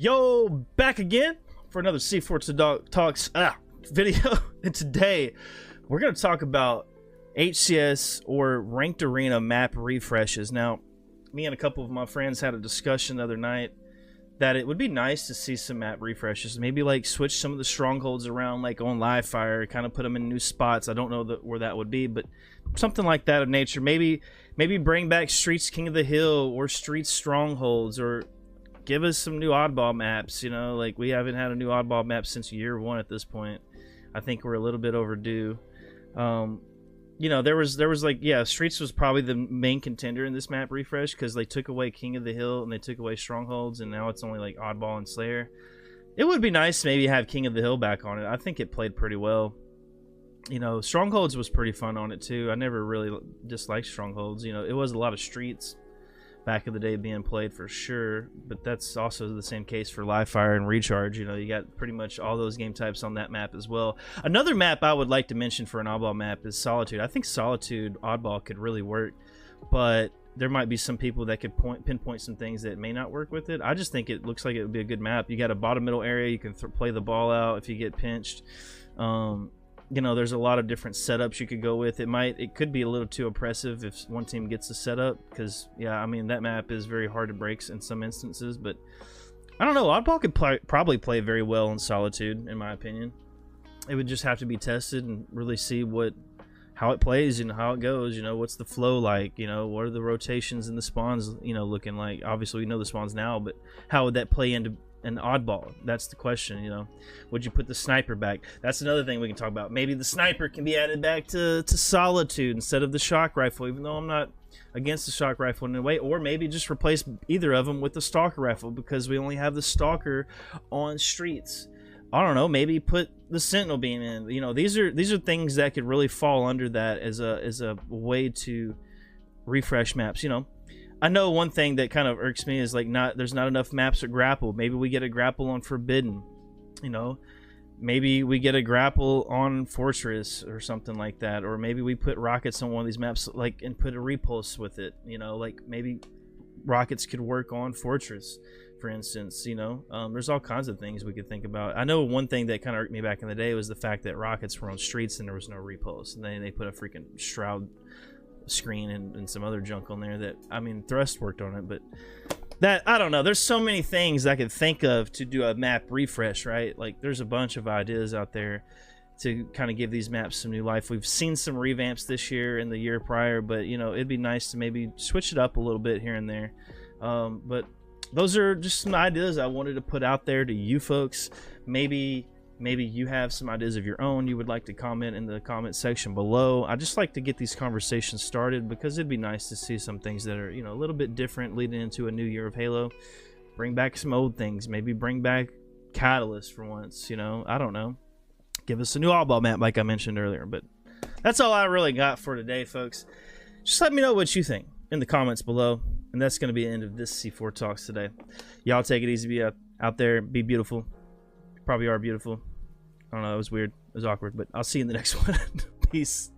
Yo, back again for another C4 Talks video. And today we're going to talk about HCS or Ranked Arena map refreshes. Now, me and a couple of my friends had a discussion the other night that it would be nice to see some map refreshes. Maybe like switch some of the strongholds around, like on live fire, kind of put them in new spots. I don't know where that would be, but something like that of nature. Maybe bring back Streets King of the Hill or Streets Strongholds, or give us some new oddball maps. You know, like we haven't had a new oddball map since year 1 at this point. I think we're a little bit overdue. You know, there was like, yeah, Streets was probably the main contender in this map refresh because they took away King of the Hill and they took away Strongholds, and now it's only like Oddball and Slayer. It would be nice to maybe have King of the Hill back on it. I think it played pretty well. You know, Strongholds was pretty fun on it too. I never really disliked Strongholds. You know, it was a lot of Streets back in the day being played for sure, but that's also the same case for Live Fire and Recharge. You know, you got pretty much all those game types on that map as well. Another map I would like to mention for an oddball map is Solitude. I think Solitude oddball could really work, but there might be some people that could pinpoint some things that may not work with it. I just think it looks like it would be a good map. You got a bottom middle area, you can play the ball out if you get pinched. You know, there's a lot of different setups you could go with. It could be a little too oppressive if one team gets the setup, because yeah, I mean, that map is very hard to break in some instances. But I don't know, oddball could probably play very well in Solitude, in my opinion. It would just have to be tested and really see how it plays and how it goes. You know, what's the flow like? You know, what are the rotations and the spawns, you know, looking like? Obviously we know the spawns now, but how would that play into an oddball? That's the question. You know, would you put the sniper back? That's another thing we can talk about. Maybe the sniper can be added back to Solitude instead of the shock rifle, even though I'm not against the shock rifle in a way. Or maybe just replace either of them with the stalker rifle, because we only have the stalker on Streets. I don't know, maybe put the sentinel beam in. You know, these are things that could really fall under that as a way to refresh maps. You know, I know one thing that kind of irks me is like there's not enough maps at grapple. Maybe we get a grapple on Forbidden. You know, maybe we get a grapple on Fortress or something like that. Or maybe we put rockets on one of these maps, like, and put a repulse with it. You know, like maybe rockets could work on Fortress, for instance. You know, there's all kinds of things we could think about. I know one thing that kind of irked me back in the day was the fact that rockets were on Streets and there was no repulse, and then they put a freaking shroud screen and some other junk on there that, I mean, Thrust worked on it, but that, I don't know, there's so many things I could think of to do a map refresh, right? Like, there's a bunch of ideas out there to kind of give these maps some new life. We've seen some revamps this year and the year prior, but you know, it'd be nice to maybe switch it up a little bit here and there. But those are just some ideas I wanted to put out there to you folks. Maybe you have some ideas of your own you would like to comment in the comment section below. I just like to get these conversations started because it'd be nice to see some things that are, you know, a little bit different leading into a new year of Halo. Bring back some old things. Maybe bring back Catalyst for once, you know. I don't know. Give us a new oddball map like I mentioned earlier. But that's all I really got for today, folks. Just let me know what you think in the comments below. And that's going to be the end of this C4 Talks today. Y'all take it easy. Be out there. Be beautiful. Probably are beautiful. I don't know, it was weird, it was awkward, but I'll see you in the next one. Peace.